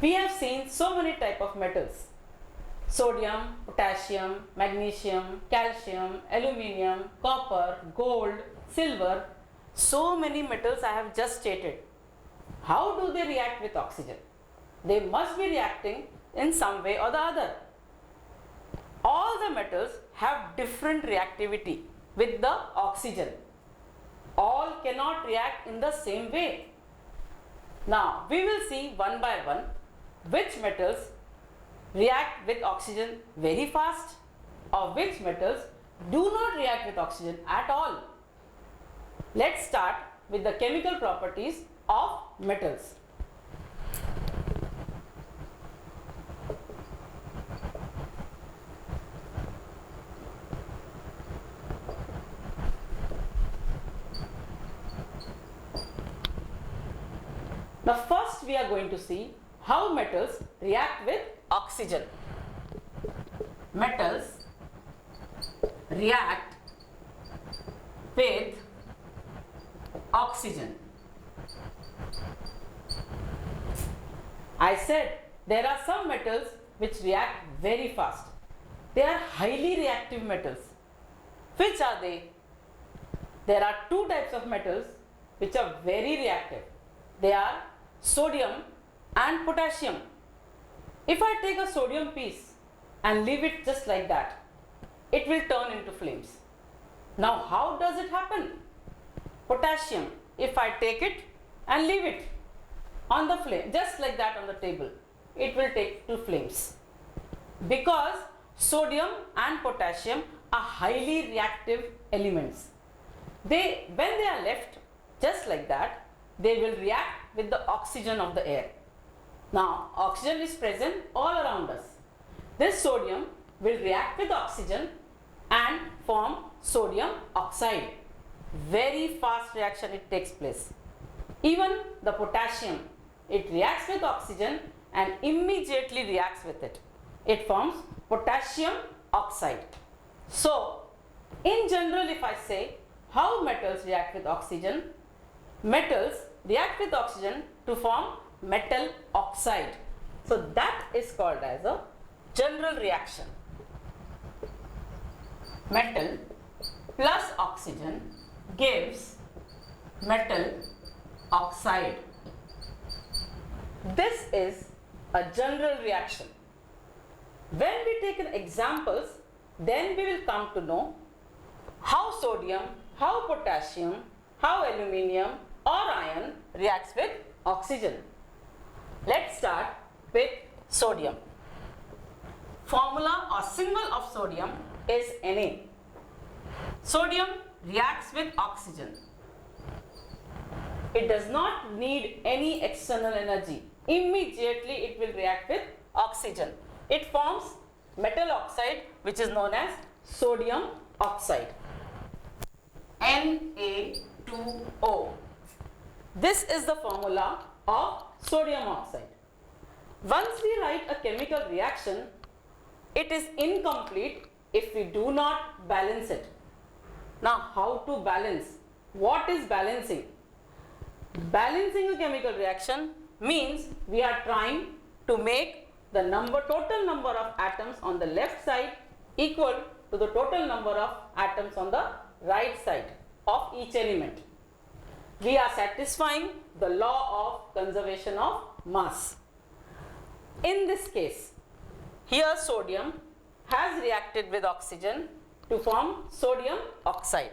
We have seen so many type of metals: sodium, potassium, magnesium, calcium, aluminium, copper, gold, silver. So many metals I have just stated. How do they react with oxygen? They must be reacting in some way or the other. All the metals have different reactivity with the oxygen. All cannot react in the same way. Now we will see one by one which metals react with oxygen very fast or which metals do not react with oxygen at all. Let's start with the chemical properties of metals. Now first we are going to see how metals react with oxygen. Metals react with oxygen. I said there are some metals which react very fast. They are highly reactive metals. Which are they? There are two types of metals which are very reactive. They are sodium and potassium. If I take a sodium piece and leave it just like that, it will turn into flames. Now how does it happen? Potassium, if I take it and leave it on the flame just like that on the table, it will take to flames, because sodium and potassium are highly reactive elements. When they are left just like that, they will react with the oxygen of the air. Now oxygen is present all around us. This sodium will react with oxygen and form sodium oxide. Very fast reaction it takes place. Even the potassium, it reacts with oxygen and immediately reacts with it. It forms potassium oxide. So in general, if I say how metals react with oxygen, metals react with oxygen to form metal oxide. So that is called as a general reaction. Metal plus oxygen gives metal oxide. This is a general reaction. When we take an examples, then we will come to know how sodium, how potassium, how aluminium or iron reacts with oxygen. Let's start with sodium. Formula or symbol of sodium is Na. Sodium reacts with oxygen. It does not need any external energy. Immediately it will react with oxygen. It forms metal oxide, which is known as sodium oxide. Na2O. This is the formula of sodium oxide. Once we write a chemical reaction, it is incomplete if we do not balance it. Now how to balance? What is balancing? Balancing a chemical reaction means we are trying to make the total number of atoms on the left side equal to the total number of atoms on the right side of each element. We are satisfying the law of conservation of mass. In this case, here sodium has reacted with oxygen to form sodium oxide.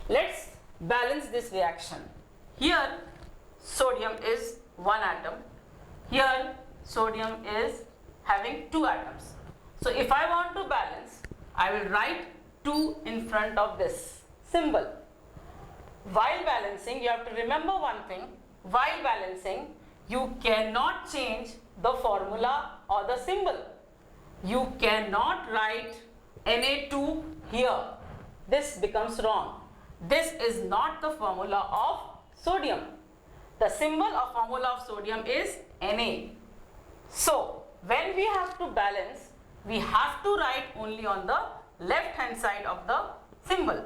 Let's balance this reaction. Here sodium is one atom. Here sodium is having two atoms. So if I want to balance, I will write 2 in front of this symbol. While balancing, you have to remember one thing. While balancing, you cannot change the formula or the symbol. You cannot write Na2 here. This becomes wrong. This is not the formula of sodium. The symbol or formula of sodium is Na. So when we have to balance, we have to write only on the left hand side of the symbol.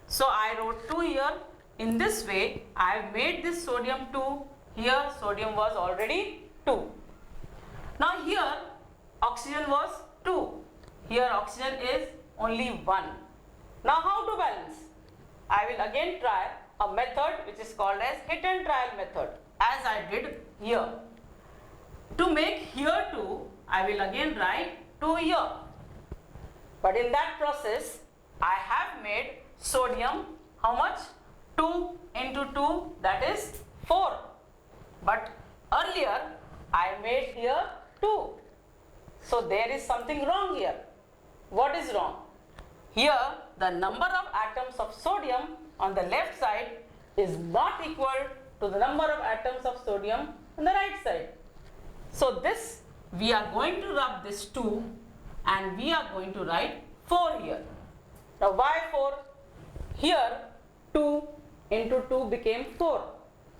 So I wrote 2 here. In this way, I have made this sodium 2. Here sodium was already 2. Now here oxygen was 2. Here oxygen is only 1. Now how to balance? I will again try a method which is called as hit and trial method, as I did here. To make here 2, I will again write 2 here. But in that process, I have made sodium how much? 2 into 2, that is 4. But earlier I made here 2. So there is something wrong here. What is wrong? Here the number of atoms of sodium on the left side is not equal to the number of atoms of sodium on the right side. So this we are going to rub this 2 and we are going to write 4 here. Now why 4? Here 2 into 2 became 4.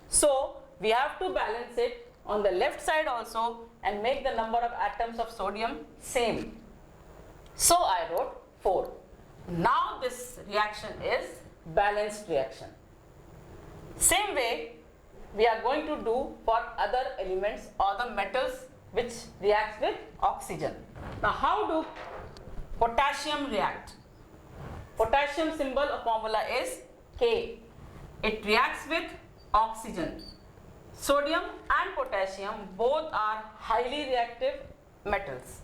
So we have to balance it on the left side also and make the number of atoms of sodium same. So I wrote 4. Now this reaction is balanced reaction. Same way we are going to do for other elements or the metals which reacts with oxygen. Now how do potassium react? Potassium symbol or formula is K. It reacts with oxygen. Sodium and potassium both are highly reactive metals.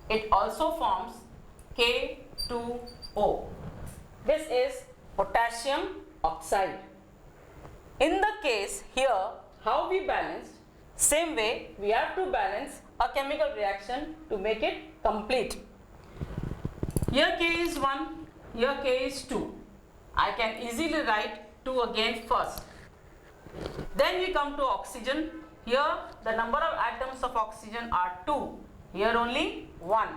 It also forms K2O. This is potassium oxide. In the case here, how we balanced, same way we have to balance a chemical reaction to make it complete. Here K is 1, here K is 2. I can easily write 2 again first. Then we come to oxygen. Here the number of atoms of oxygen are 2. Here only 1.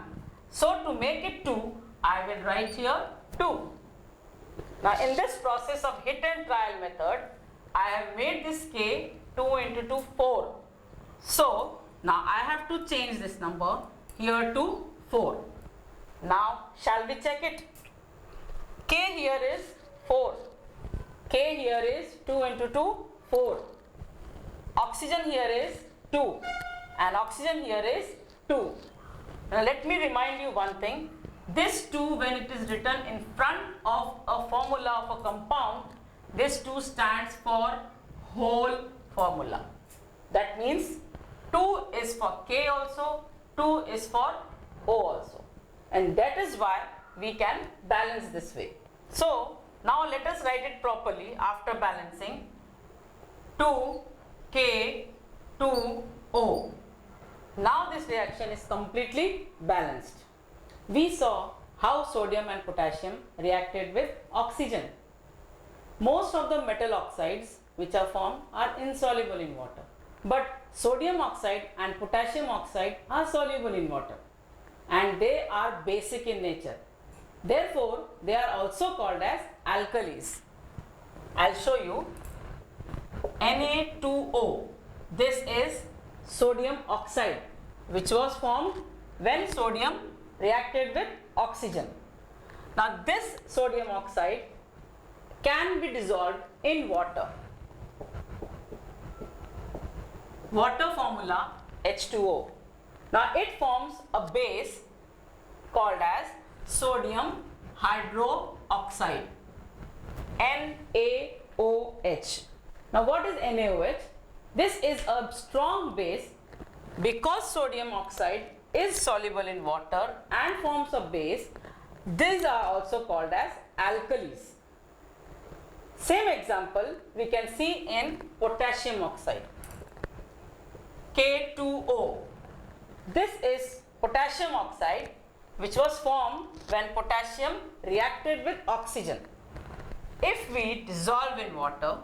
So to make it 2, I will write here 2. Now in this process of hit and trial method, I have made this K 2 into 2 4. So now I have to change this number here to 4. Now shall we check it? K here is 4. K here is 2 into 2, 4. Oxygen here is 2 and oxygen here is 2. Now let me remind you one thing. This 2, when it is written in front of a formula of a compound, this 2 stands for whole formula. That means 2 is for K also, 2 is for O also. And that is why we can balance this way. So now let us write it properly after balancing. 2K2O. Now this reaction is completely balanced. We saw how sodium and potassium reacted with oxygen. Most of the metal oxides which are formed are insoluble in water. But sodium oxide and potassium oxide are soluble in water and they are basic in nature. Therefore, they are also called as alkalis. I'll show you. Na2O. This is sodium oxide which was formed when sodium reacted with oxygen. Now this sodium oxide can be dissolved in water. Water formula H2O. Now it forms a base called as sodium hydroxide, NaOH. Now what is NaOH? This is a strong base. Because sodium oxide is soluble in water and forms a base, these are also called as alkalis. Same example we can see in potassium oxide, K2O. This is potassium oxide which was formed when potassium reacted with oxygen. If we dissolve in water,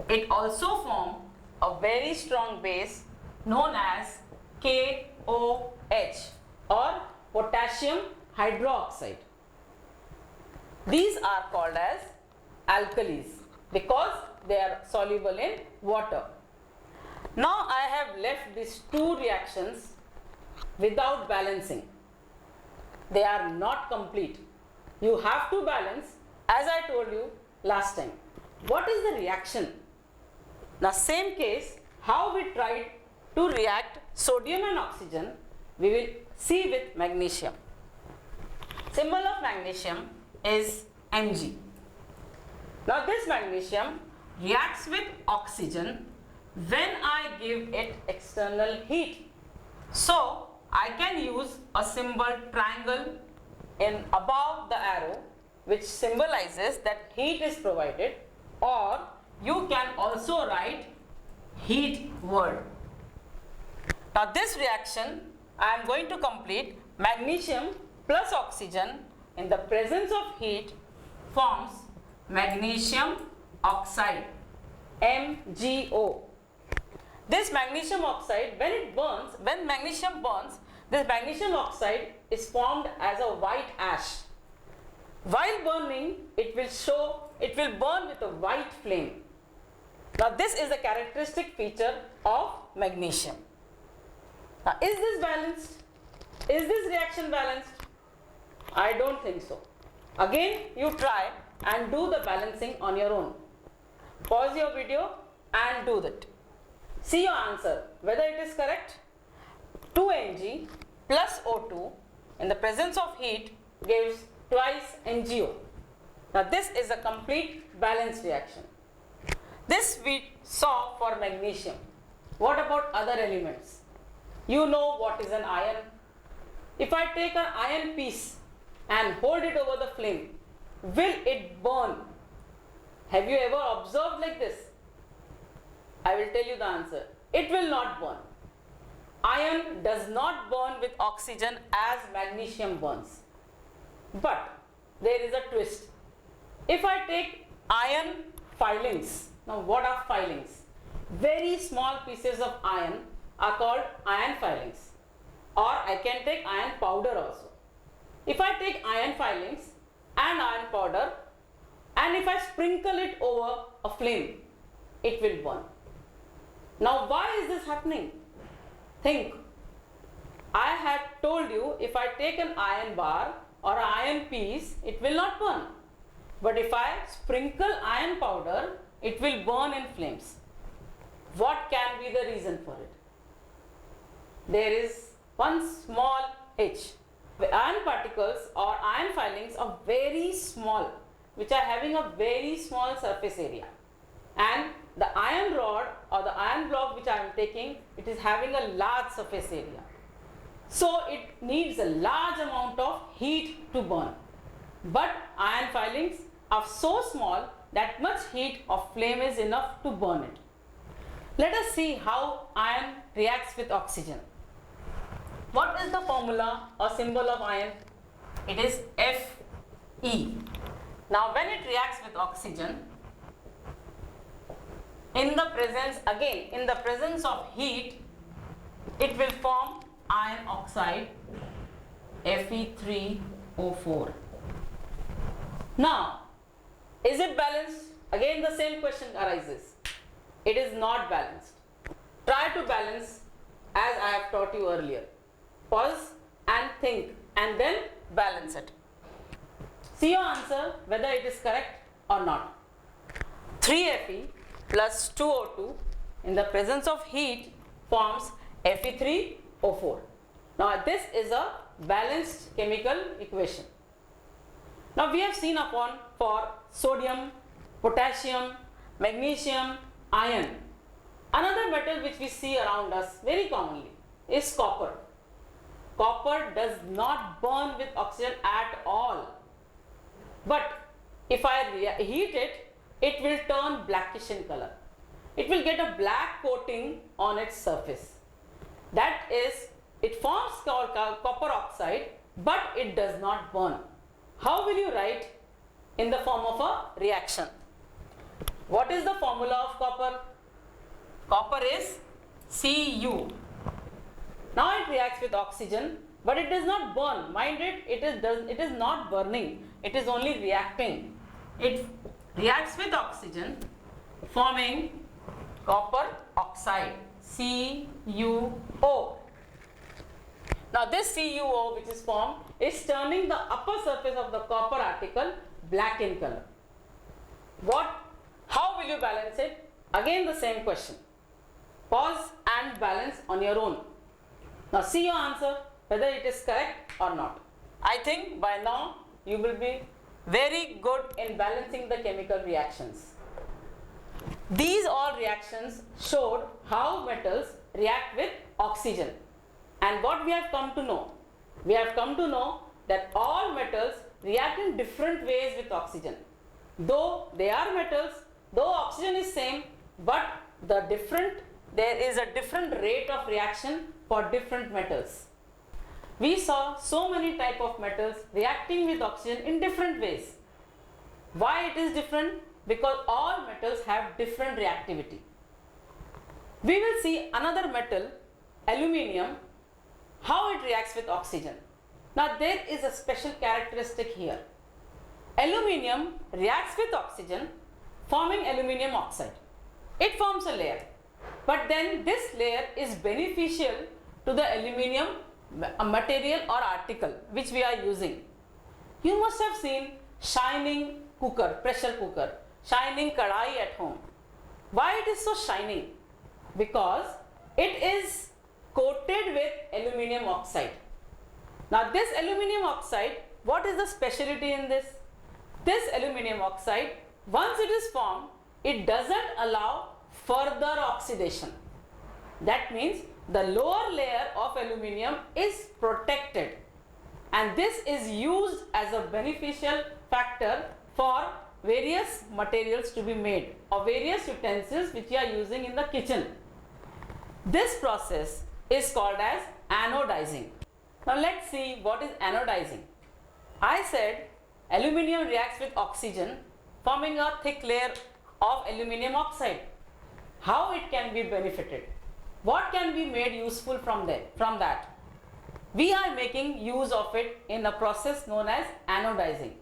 it also forms a very strong base known as KOH or potassium hydroxide. These are called as alkalis because they are soluble in water. Now I have left these two reactions without balancing. They are not complete. You have to balance, as I told you last time. What is the reaction? Now same case, how we tried to react sodium and oxygen, we will see with magnesium. Symbol of magnesium is Mg. Now this magnesium reacts with oxygen when I give it external heat. So I can use a symbol triangle in above the arrow which symbolizes that heat is provided, or you can also write heat word. Now this reaction I am going to complete. Magnesium plus oxygen in the presence of heat forms magnesium oxide, MgO. This magnesium oxide, when magnesium burns, this magnesium oxide is formed as a white ash. While burning, it will burn with a white flame. Now this is a characteristic feature of magnesium. Now is this balanced? Is this reaction balanced? I don't think so. Again, you try and do the balancing on your own. Pause your video and do that. See your answer, whether it is correct. 2Mg plus O2 in the presence of heat gives twice MgO. Now this is a complete balanced reaction. This we saw for magnesium. What about other elements? You know what is an iron. If I take an iron piece and hold it over the flame, will it burn? Have you ever observed like this? I will tell you the answer. It will not burn. Iron does not burn with oxygen as magnesium burns. But there is a twist. If I take iron filings, now what are filings? Very small pieces of iron are called iron filings. Or I can take iron powder also. If I take iron filings and iron powder, and if I sprinkle it over a flame, it will burn. Now why is this happening? Think. I have told you if I take an iron bar or an iron piece, it will not burn. But if I sprinkle iron powder, it will burn in flames. What can be the reason for it? There is one small hitch. The iron particles or iron filings are very small, which are having a very small surface area. And the iron rod or the iron block which I am taking, it is having a large surface area. So it needs a large amount of heat to burn. But iron filings are so small that much heat of flame is enough to burn it. Let us see how iron reacts with oxygen. What is the formula or symbol of iron? It is Fe. Now when it reacts with oxygen, in the presence of heat, it will form iron oxide, Fe3O4. Now, is it balanced? Again the same question arises. It is not balanced. Try to balance as I have taught you earlier. Pause and think and then balance it. See your answer whether it is correct or not. 3Fe plus 2O2 in the presence of heat forms Fe3O4. Now this is a balanced chemical equation. Now we have seen upon for sodium, potassium, magnesium, iron. Another metal which we see around us very commonly is copper. Copper does not burn with oxygen at all. But if I heat it, it will turn blackish in color. It will get a black coating on its surface. That is, it forms copper oxide, but it does not burn. How will you write in the form of a reaction? What is the formula of copper? Copper is Cu. Now it reacts with oxygen, but it does not burn. Mind it, it is not burning. It is only reacting. It reacts with oxygen, forming copper oxide, CuO. Now this CuO which is formed is turning the upper surface of the copper article black in color. How will you balance it? Again the same question. Pause and balance on your own. Now see your answer whether it is correct or not. I think by now you will be very good in balancing the chemical reactions. These all reactions showed how metals react with oxygen. And what we have come to know? We have come to know that all metals react in different ways with oxygen. Though they are metals, though oxygen is same, but there is a different rate of reaction for different metals. We saw so many type of metals reacting with oxygen in different ways. Why it is different? Because all metals have different reactivity. We will see another metal, aluminium, how it reacts with oxygen. Now there is a special characteristic here. Aluminium reacts with oxygen, forming aluminium oxide. It forms a layer, but then this layer is beneficial to the aluminium material or article which we are using. You must have seen shining cooker, pressure cooker, shining kadai at home. Why it is so shining? Because it is coated with aluminium oxide. Now this aluminium oxide, what is the specialty in this? This aluminium oxide, once it is formed, it doesn't allow further oxidation. That means the lower layer of aluminium is protected, and this is used as a beneficial factor for various materials to be made or various utensils which you are using in the kitchen. This process is called as anodizing. Now let's see what is anodizing. I said aluminium reacts with oxygen, forming a thick layer of aluminium oxide. How it can be benefited? What can be made useful from that? We are making use of it in a process known as anodizing.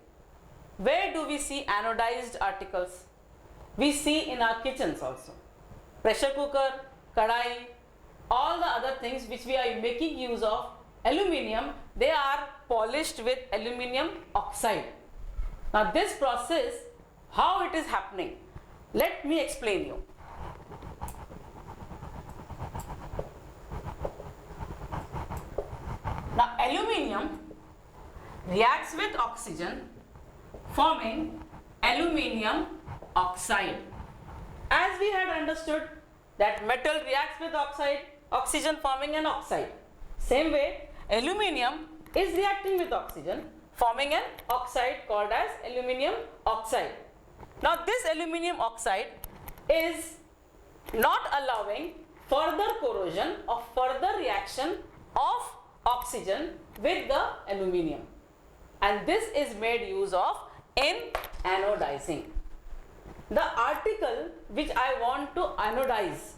Where do we see anodized articles? We see in our kitchens also. Pressure cooker, kadai, all the other things which we are making use of aluminium, they are polished with aluminium oxide. Now this process, how it is happening? Let me explain you. Now aluminium reacts with oxygen, forming aluminium oxide. As we had understood that metal reacts with oxygen forming an oxide. Same way, aluminium is reacting with oxygen, forming an oxide called as aluminium oxide. Now this aluminium oxide is not allowing further corrosion or further reaction of oxygen with the aluminium, and this is made use of in anodizing. The article which I want to anodize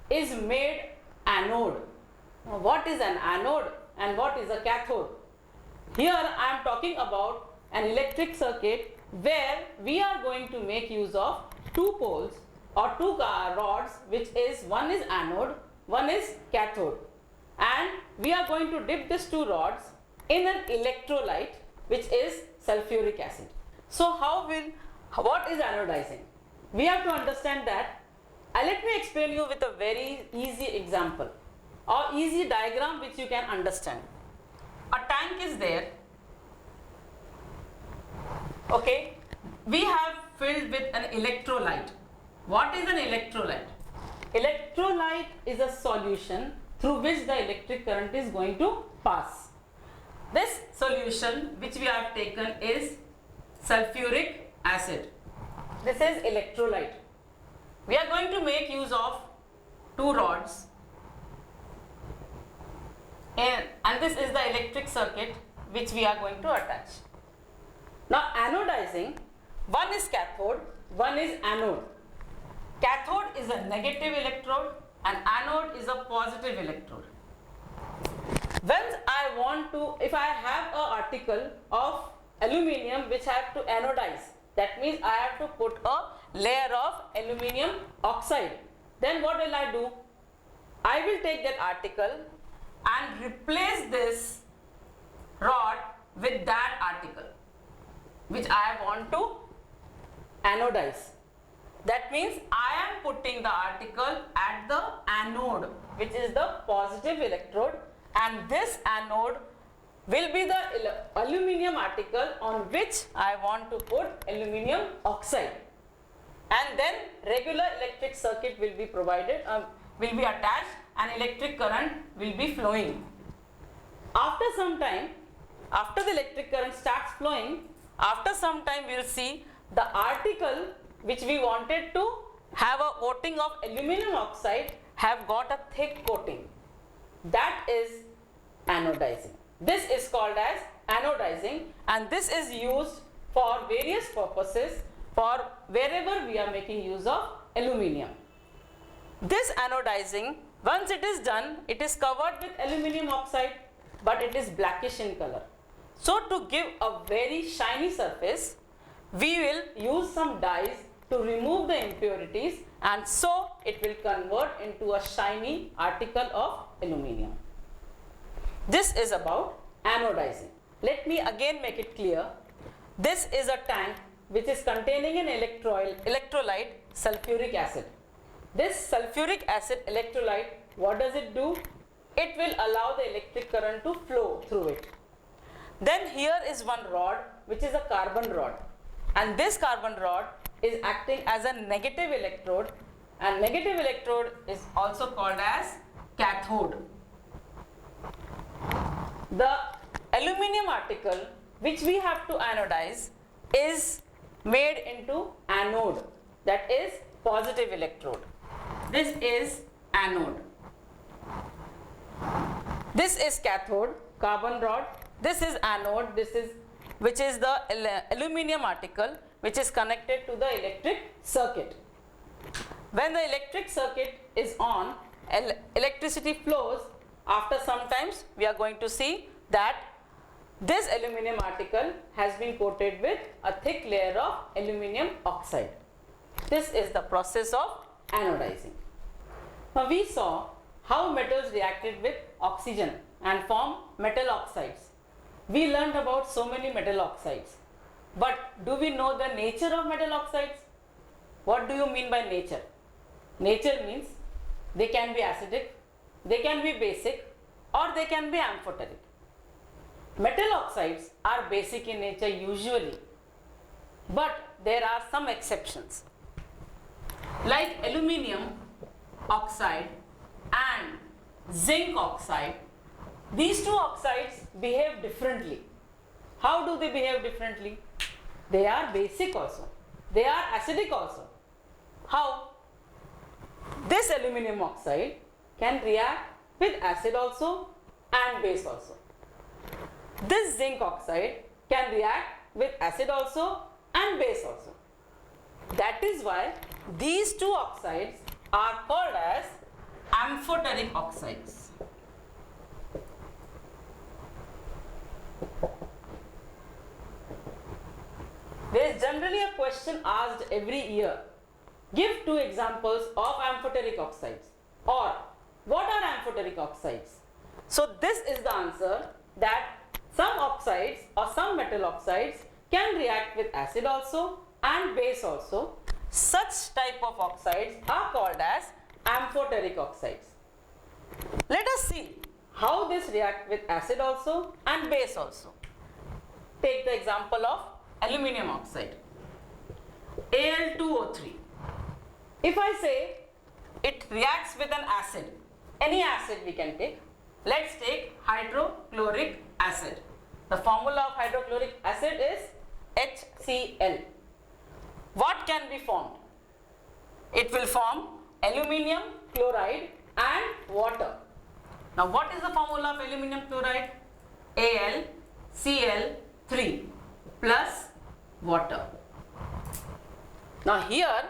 is made anode. Now, what is an anode and what is a cathode? Here I am talking about an electric circuit where we are going to make use of two poles or two rods, which is one is anode, one is cathode, and we are going to dip these two rods in an electrolyte which is sulfuric acid. So what is anodizing? We have to understand that. Let me explain you with a very easy example or easy diagram which you can understand. A tank is there. Okay, we have filled with an electrolyte. What is an electrolyte? Electrolyte is a solution through which the electric current is going to pass. This solution which we have taken is sulfuric acid. This is electrolyte. We are going to make use of two rods, and this is the electric circuit which we are going to attach. Now anodizing, one is cathode, one is anode. Cathode is a negative electrode and anode is a positive electrode. If I have an article of aluminium which I have to anodize, that means I have to put a layer of aluminium oxide. Then what will I do? I will take that article and replace this rod with that article which I want to anodize. That means I am putting the article at the anode, which is the positive electrode, and this anode will be the aluminium article on which I want to put aluminium oxide, and then regular electric circuit will be provided, will be attached, and electric current will be flowing. After some time, after the electric current starts flowing, after some time we will see the article which we wanted to have a coating of aluminum oxide have got a thick coating. That is anodizing. This is called as anodizing, and this is used for various purposes for wherever we are making use of aluminium. This anodizing, once it is done, it is covered with aluminium oxide, but it is blackish in color. So to give a very shiny surface, we will use some dyes to remove the impurities, and so it will convert into a shiny article of aluminium. This is about anodizing. Let me again make it clear. This is a tank which is containing an electrolyte sulfuric acid. This sulfuric acid electrolyte, what does it do? It will allow the electric current to flow through it. Then here is one rod which is a carbon rod, and this carbon rod is acting as a negative electrode, and negative electrode is also called as cathode. The aluminium article which we have to anodize is made into anode, that is positive electrode. This is anode. This is cathode, carbon rod. This is anode, which is the aluminium article which is connected to the electric circuit. When the electric circuit is on, electricity flows. After some times we are going to see that this aluminium article has been coated with a thick layer of aluminium oxide. This is the process of anodizing. Now we saw how metals reacted with oxygen and form metal oxides. We learned about so many metal oxides, but do we know the nature of metal oxides? What do you mean by nature? Nature means they can be acidic, they can be basic, or they can be amphoteric. Metal oxides are basic in nature usually, but there are some exceptions. Like aluminium oxide and zinc oxide, these two oxides behave differently. How do they behave differently? They are basic also. They are acidic also. How? This aluminium oxide can react with acid also and base also. This zinc oxide can react with acid also and base also. That is why these two oxides are called as amphoteric oxides. There is generally a question asked every year. Give two examples of amphoteric oxides, or what are amphoteric oxides? So this is the answer, that some oxides or some metal oxides can react with acid also and base also. Such type of oxides are called as amphoteric oxides. Let us see how this react with acid also and base also. Take the example of aluminium oxide, Al2O3. If I say it reacts with an acid, any acid we can take. Let's take hydrochloric acid. The formula of hydrochloric acid is HCl. What can be formed? It will form aluminium chloride and water. Now what is the formula of aluminium chloride? AlCl3 plus water. Now here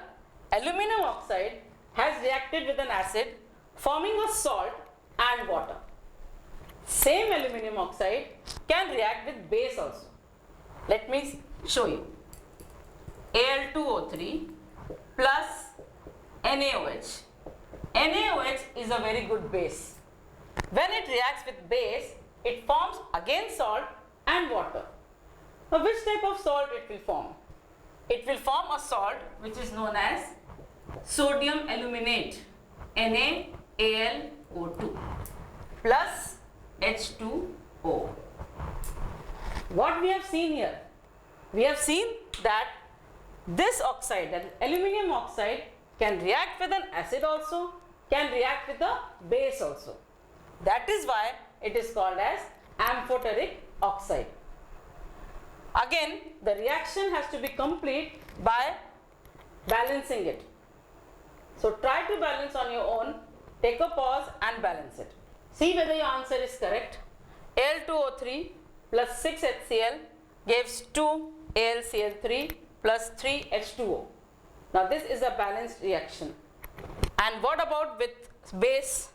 aluminum oxide has reacted with an acid, forming a salt and water. Same aluminum oxide can react with base also. Let me show you. Al2O3 plus NaOH. NaOH is a very good base. When it reacts with base, it forms again salt and water. Now which type of salt it will form? It will form a salt which is known as sodium aluminate, NaAlO2 plus H2O. What we have seen here? We have seen that this oxide, that aluminum oxide, can react with an acid also, can react with a base also. That is why it is called as amphoteric oxide. Again, the reaction has to be complete by balancing it. So try to balance on your own, take a pause and balance it. See whether your answer is correct. Al2O3 plus 6 HCl gives 2 AlCl3 plus 3 H2O. Now this is a balanced reaction. And what about with base?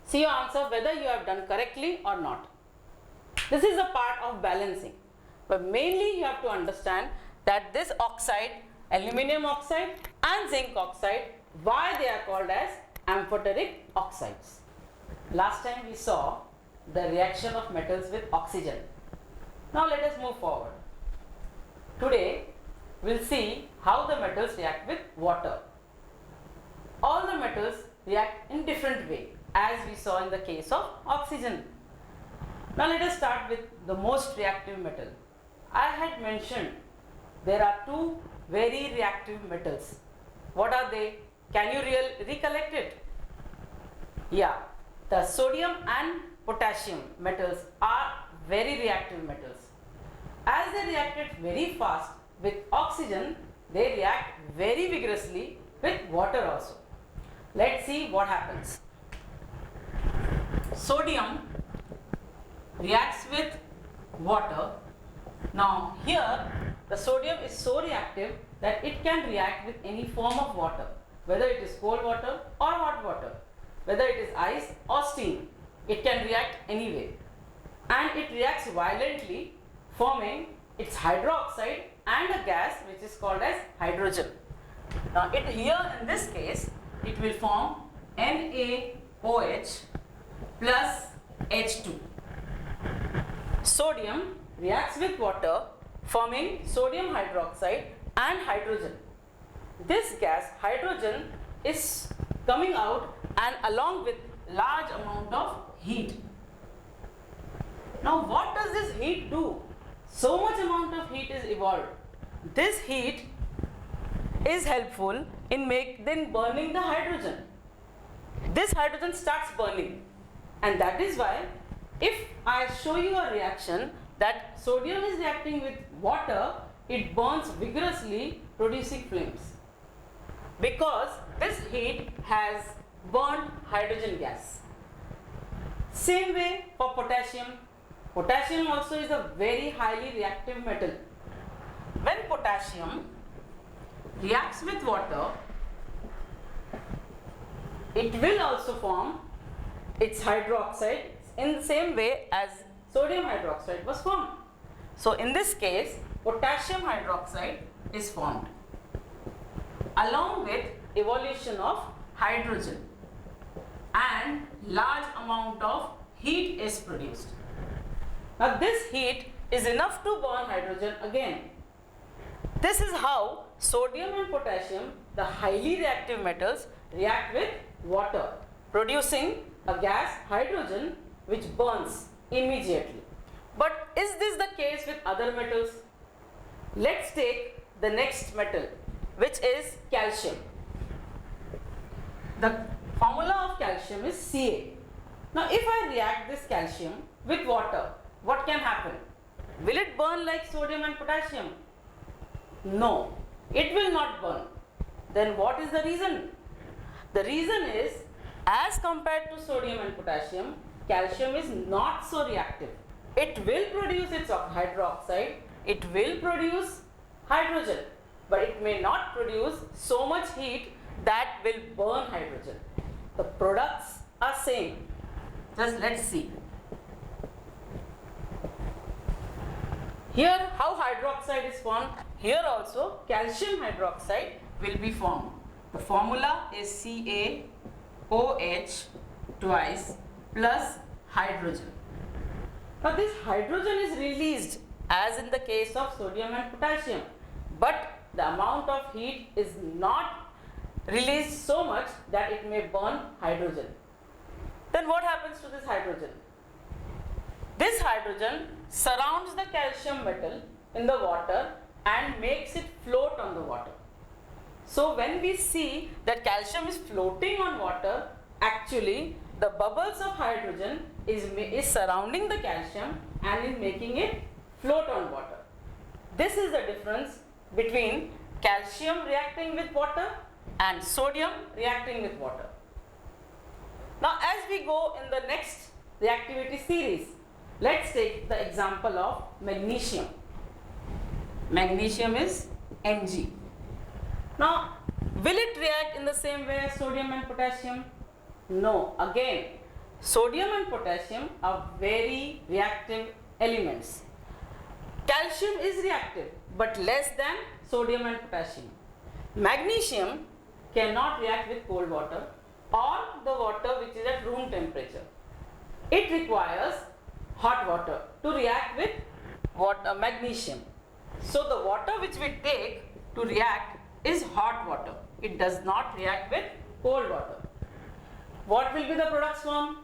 See your answer whether you have done correctly or not. This is a part of balancing. But mainly you have to understand that this oxide, aluminum oxide and zinc oxide, why they are called as amphoteric oxides. Last time we saw the reaction of metals with oxygen. Now let us move forward. Today we will see how the metals react with water. All the metals react in different way as we saw in the case of oxygen. Now let us start with the most reactive metal. I had mentioned there are two very reactive metals. What are they? Can you recollect it? Yeah, the sodium and potassium metals are very reactive metals. As they reacted very fast with oxygen, they react very vigorously with water also. Let's see what happens. Sodium reacts with water. Now here the sodium is so reactive that it can react with any form of water, whether it is cold water or hot water, whether it is ice or steam. It can react anyway, and it reacts violently, forming its hydroxide and a gas which is called as hydrogen. Now here in this case it will form NaOH plus H2. Sodium reacts with water, forming sodium hydroxide and hydrogen. This gas hydrogen is coming out and along with large amount of heat. Now what does this heat do? So much amount of heat is evolved. This heat is helpful in burning the hydrogen. This hydrogen starts burning, and that is why if I show you a reaction that sodium is reacting with water, it burns vigorously, producing flames, because this heat has burned hydrogen gas. Same way for potassium. Potassium also is a very highly reactive metal. When potassium reacts with water, it will also form its hydroxide in the same way as sodium hydroxide was formed. So in this case, potassium hydroxide is formed along with evolution of hydrogen, and large amount of heat is produced. Now this heat is enough to burn hydrogen again. This is how sodium and potassium, the highly reactive metals, react with water, producing a gas hydrogen which burns immediately. But is this the case with other metals? Let's take the next metal, which is calcium. The formula of calcium is Ca. Now if I react this calcium with water, what can happen? Will it burn like sodium and potassium? No, it will not burn. Then what is the reason? The reason is, as compared to sodium and potassium, calcium is not so reactive. It will produce its hydroxide, it will produce hydrogen, but it may not produce so much heat that will burn hydrogen. The products are same. Just let's see. Here how hydroxide is formed, here also calcium hydroxide will be formed. The formula is CaOH twice plus hydrogen. Now this hydrogen is released as in the case of sodium and potassium, but the amount of heat is not released so much that it may burn hydrogen. Then what happens to this hydrogen? This hydrogen surrounds the calcium metal in the water and makes it float on the water. So when we see that calcium is floating on water, actually the bubbles of hydrogen is surrounding the calcium and is making it float on water. This is the difference between calcium reacting with water and sodium reacting with water. Now as we go in the next reactivity series, let's take the example of magnesium. Magnesium is Mg. Now, will it react in the same way as sodium and potassium? No. Again, sodium and potassium are very reactive elements. Calcium is reactive but less than sodium and potassium. Magnesium cannot react with cold water or the water which is at room temperature. It requires hot water to react with magnesium. So the water which we take to react is hot water. It does not react with cold water. What will be the products form?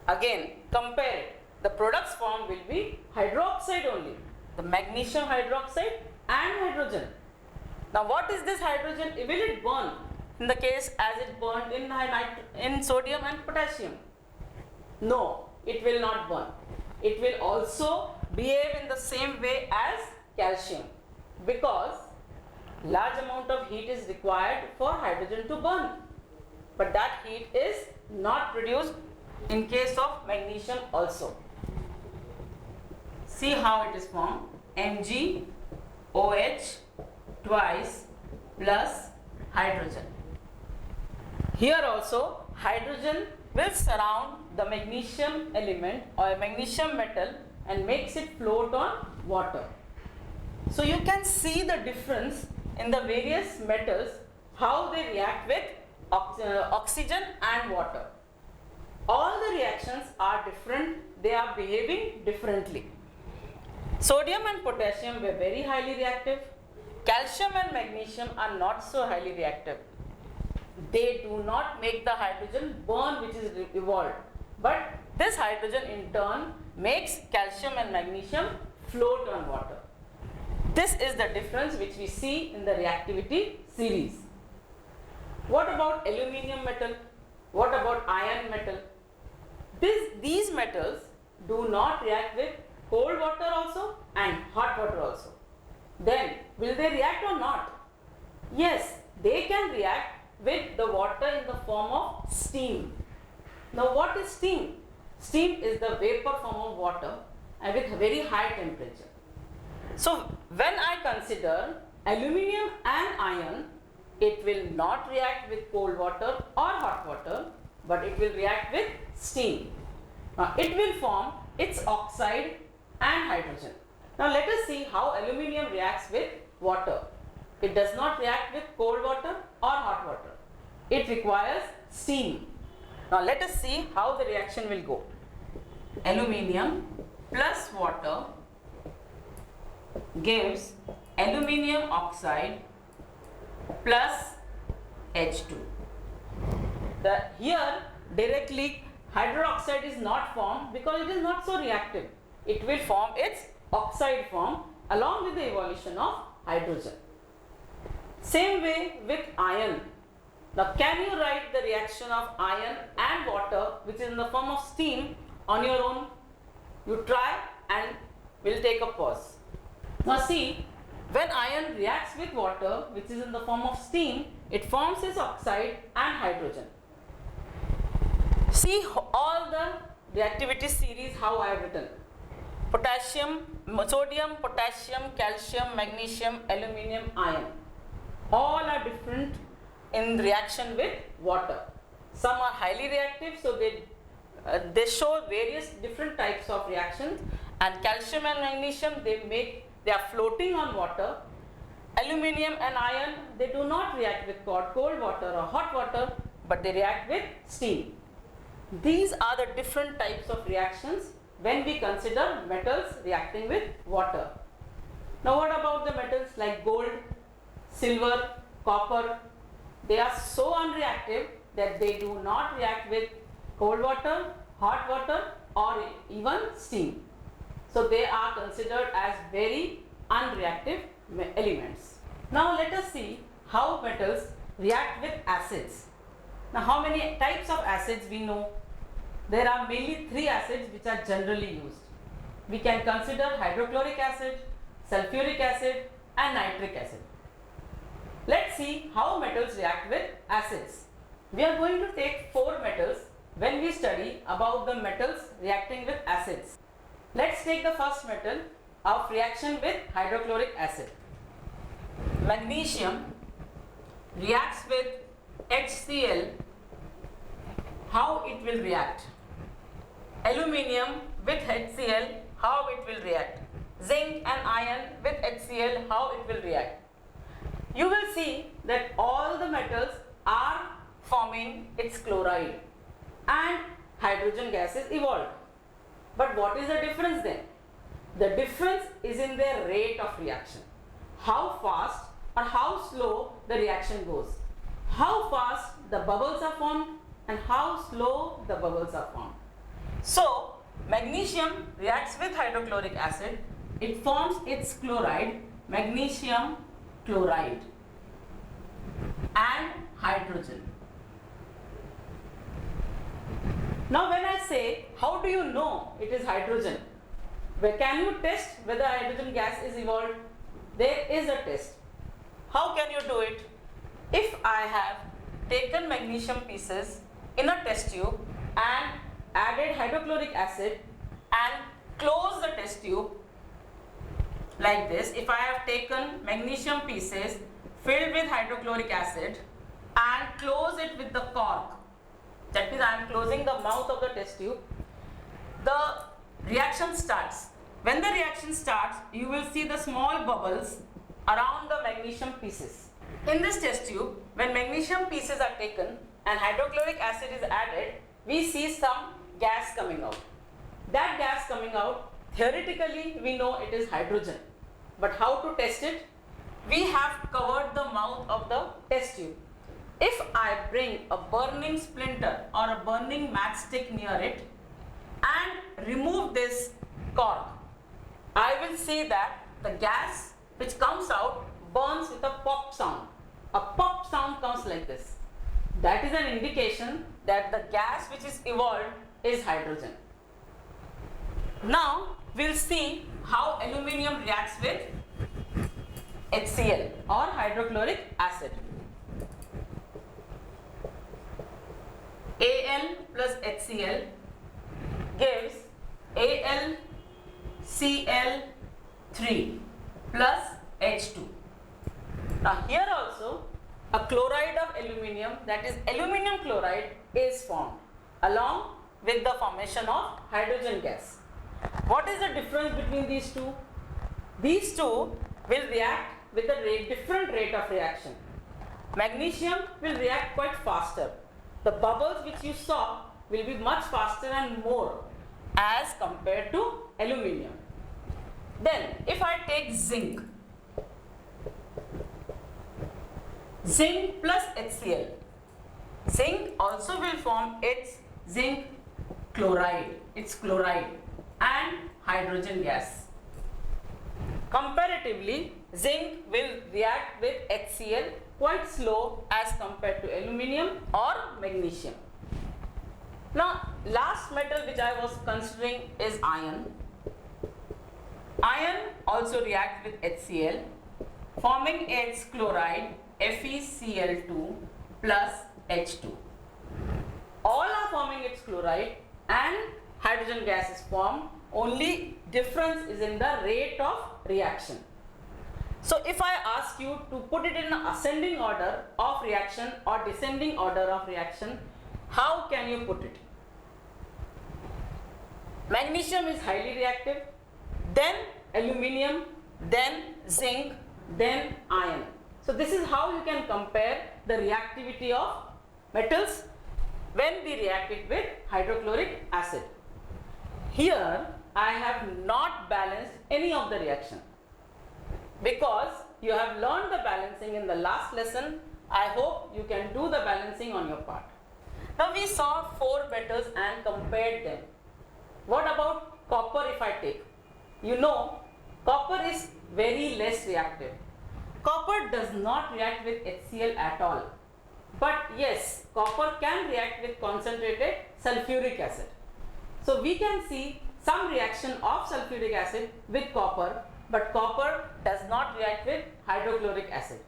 Again, compare it. The products form will be hydroxide only. The magnesium hydroxide and hydrogen. Now what is this hydrogen? Will it burn in the case as it burned in sodium and potassium? No, it will not burn. It will also behave in the same way as calcium because large amount of heat is required for hydrogen to burn, but that heat is not produced in case of magnesium also. See how it is formed. MgOH twice plus hydrogen. Here also hydrogen will surround the magnesium element or magnesium metal and makes it float on water. So you can see the difference in the various metals, how they react with oxygen and water. All the reactions are different, they are behaving differently. Sodium and potassium were very highly reactive. Calcium and magnesium are not so highly reactive. They do not make the hydrogen burn which is evolved. But this hydrogen in turn makes calcium and magnesium float on water. This is the difference which we see in the reactivity series. What about aluminium metal? What about iron metal? These metals do not react with cold water also and hot water also. Then will they react or not? Yes, they can react with the water in the form of steam. Now what is steam? Steam is the vapor form of water and with a very high temperature. So when I consider aluminium and iron, it will not react with cold water or hot water, but it will react with steam. Now it will form its oxide and hydrogen. Now let us see how aluminium reacts with water. It does not react with cold water or hot water. It requires steam. Now let us see how the reaction will go. Aluminium plus water gives aluminium oxide plus H2. Here directly hydroxide is not formed because it is not so reactive. It will form its oxide form along with the evolution of hydrogen. Same way with iron. Now can you write the reaction of iron and water which is in the form of steam on your own? You try and we'll take a pause. Now see, when iron reacts with water which is in the form of steam, it forms its oxide and hydrogen. See all the reactivity series how I have written. Potassium, sodium, potassium, calcium, magnesium, aluminium, iron. All are different in reaction with water. Some are highly reactive, so they show various different types of reactions, and calcium and magnesium they are floating on water. Aluminium and iron, they do not react with cold water or hot water, but they react with steam. These are the different types of reactions when we consider metals reacting with water. Now what about the metals like gold, silver, copper? They are so unreactive that they do not react with cold water, hot water or even steam. So they are considered as very unreactive elements. Now let us see how metals react with acids. Now how many types of acids we know? There are mainly three acids which are generally used. We can consider hydrochloric acid, sulfuric acid and nitric acid. Let's see how metals react with acids. We are going to take four metals when we study about the metals reacting with acids. Let's take the first metal of reaction with hydrochloric acid. Magnesium reacts with HCl. How it will react? Aluminium with HCl, how it will react? Zinc and iron with HCl, how it will react? You will see that all the metals are forming its chloride and hydrogen gas is evolved. But what is the difference then? The difference is in their rate of reaction. How fast or how slow the reaction goes. How fast the bubbles are formed and how slow the bubbles are formed. So, magnesium reacts with hydrochloric acid. It forms its chloride, magnesium chloride and hydrogen. Now when I say, how do you know it is hydrogen? Where can you test whether hydrogen gas is evolved? There is a test. How can you do it? If I have taken magnesium pieces in a test tube and added hydrochloric acid and closed the test tube like this, if I have taken magnesium pieces filled with hydrochloric acid and close it with the cork, that means I am closing the mouth of the test tube, the reaction starts. When the reaction starts, you will see the small bubbles around the magnesium pieces. In this test tube, when magnesium pieces are taken and hydrochloric acid is added, we see some gas coming out. That gas coming out, theoretically we know it is hydrogen. But how to test it? We have covered the mouth of the test tube. If I bring a burning splinter or a burning matchstick near it and remove this cork, I will see that the gas which comes out burns with a pop sound. A pop sound comes like this. That is an indication that the gas which is evolved is hydrogen. Now we'll see how aluminium reacts with HCl or hydrochloric acid. Al plus HCl gives AlCl3 plus H2. Now here also a chloride of aluminium, that is aluminium chloride, is formed along with the formation of hydrogen gas. What is the difference between these two? These two will react with a different rate of reaction. Magnesium will react quite faster. The bubbles which you saw will be much faster and more as compared to aluminium. Then if I take zinc, zinc plus HCl, zinc also will form its zinc chloride, and hydrogen gas. Comparatively, zinc will react with HCl quite slow as compared to aluminium or magnesium. Now, last metal which I was considering is iron. Iron also reacts with HCl, forming its chloride FeCl2 plus H2. All are forming its chloride and hydrogen gas is formed, only difference is in the rate of reaction. So if I ask you to put it in an ascending order of reaction or descending order of reaction, how can you put it? Magnesium is highly reactive, then aluminium, then zinc, then iron. So this is how you can compare the reactivity of metals when we react it with hydrochloric acid. Here I have not balanced any of the reaction because you have learned the balancing in the last lesson. I hope you can do the balancing on your part. Now we saw four metals and compared them. What about copper if I take? You know, copper is very less reactive. Copper does not react with HCl at all. But yes, copper can react with concentrated sulfuric acid. So we can see some reaction of sulfuric acid with copper, but copper does not react with hydrochloric acid.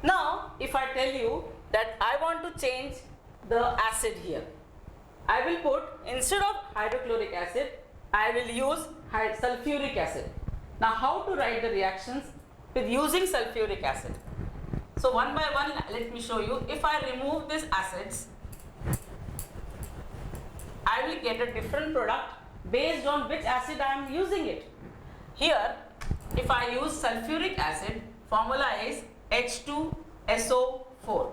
Now, if I tell you that I want to change the acid here, I will put, instead of hydrochloric acid, I will use sulfuric acid. Now, how to write the reactions with using sulfuric acid? So, one by one, let me show you. If I remove these acids, I will get a different product based on which acid I am using it. Here, if I use sulfuric acid, formula is H2SO4.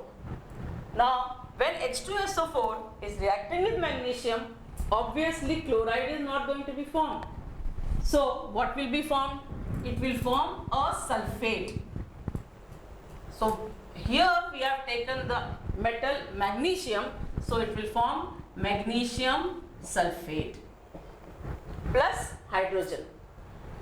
Now, when H2SO4 is reacting with magnesium, obviously chloride is not going to be formed. So, what will be formed? It will form a sulfate. So, here we have taken the metal magnesium, so it will form magnesium sulfate plus hydrogen.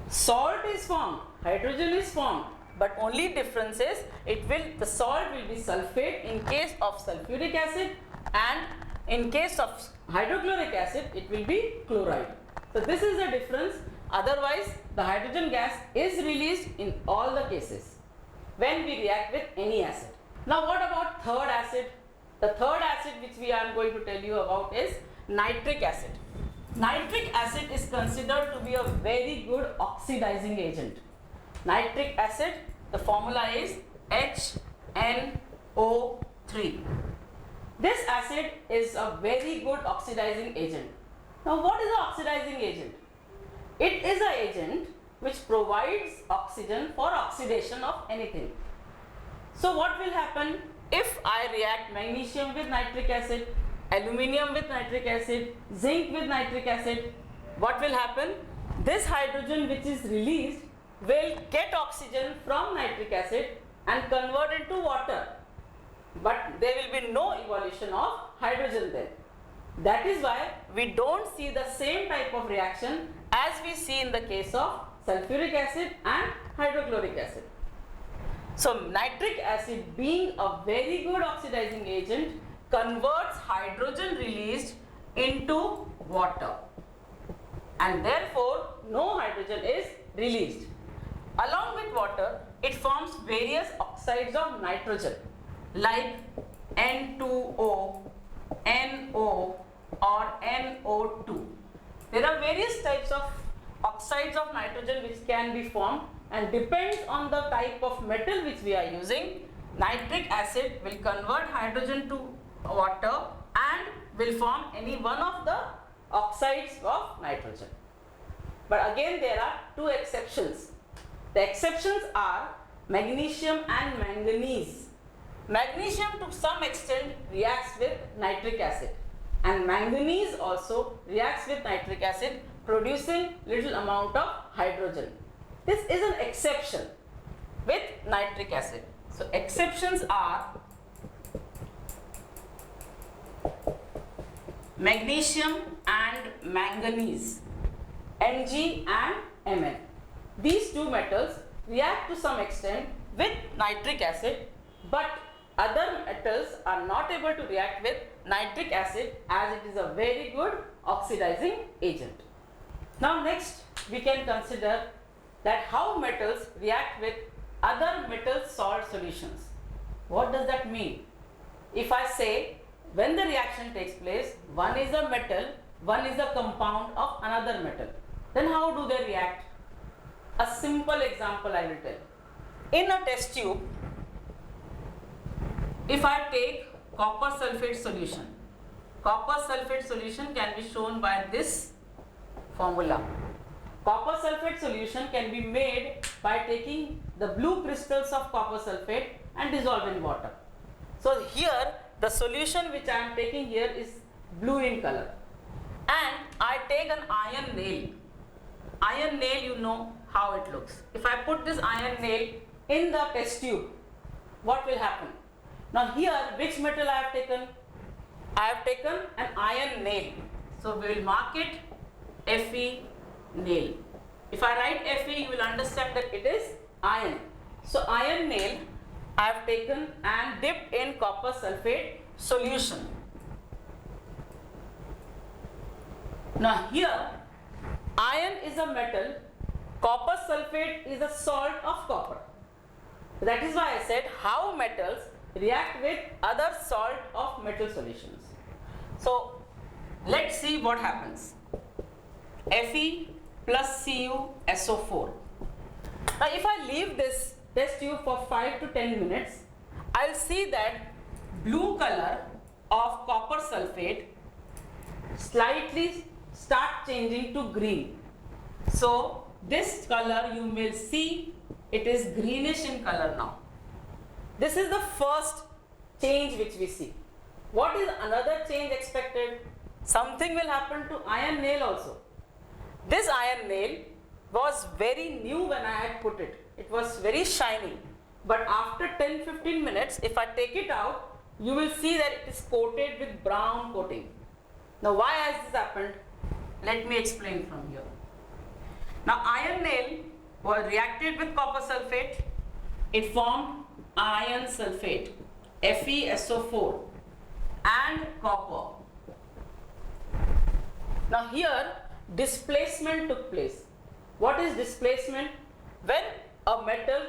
Salt is formed, hydrogen is formed, but only difference is the salt will be sulfate in case of sulfuric acid, and in case of hydrochloric acid it will be chloride. So this is the difference. Otherwise the hydrogen gas is released in all the cases when we react with any acid. Now what about third acid? The third acid which we are going to tell you about is nitric acid. Nitric acid is considered to be a very good oxidizing agent. Nitric acid, the formula is HNO3. This acid is a very good oxidizing agent. Now what is the oxidizing agent? It is an agent which provides oxygen for oxidation of anything. So what will happen if I react magnesium with nitric acid, aluminium with nitric acid, zinc with nitric acid? What will happen? This hydrogen which is released will get oxygen from nitric acid and convert into water, but there will be no evolution of hydrogen then. That is why we don't see the same type of reaction as we see in the case of sulfuric acid and hydrochloric acid. So nitric acid, being a very good oxidizing agent, converts hydrogen released into water, and therefore no hydrogen is released. Along with water, it forms various oxides of nitrogen like N2O, NO or NO2. There are various types of oxides of nitrogen which can be formed, and depends on the type of metal which we are using. Nitric acid will convert hydrogen to water and will form any one of the oxides of nitrogen. But again there are two exceptions. The exceptions are magnesium and manganese. Magnesium to some extent reacts with nitric acid, and manganese also reacts with nitric acid, producing little amount of hydrogen. This is an exception with nitric acid. So exceptions are magnesium and manganese, Mg and Mn. These two metals react to some extent with nitric acid, but other metals are not able to react with nitric acid as it is a very good oxidizing agent. Now next we can consider that how metals react with other metal salt solutions. What does that mean? If I say when the reaction takes place, one is a metal, one is a compound of another metal, then how do they react? A simple example I will tell. In a test tube, if I take copper sulfate solution can be shown by this formula. Copper sulfate solution can be made by taking the blue crystals of copper sulfate and dissolve in water. So here the solution which I am taking here is blue in color, and I take an iron nail. Iron nail, you know how it looks. If I put this iron nail in the test tube, what will happen? Now here which metal I have taken? I have taken an iron nail. So we will mark it Fe nail. If I write Fe, you will understand that it is iron. So iron nail I have taken and dipped in copper sulfate solution. Now here, iron is a metal, copper sulfate is a salt of copper. That is why I said how metals react with other salt of metal solutions. So let's see what happens. Fe plus CuSO4. Now if I leave this test tube for 5 to 10 minutes, I will see that blue color of copper sulfate slightly start changing to green. So this color you may see it is greenish in color now. This is the first change which we see. What is another change expected? Something will happen to iron nail also. This iron nail was very new when I had put it. It was very shiny. But after 10-15 minutes, if I take it out, you will see that it is coated with brown coating. Now why has this happened? Let me explain from here. Now iron nail was reacted with copper sulfate. It formed iron sulfate, FeSO4 and copper. Now here displacement took place. What is displacement? When a metal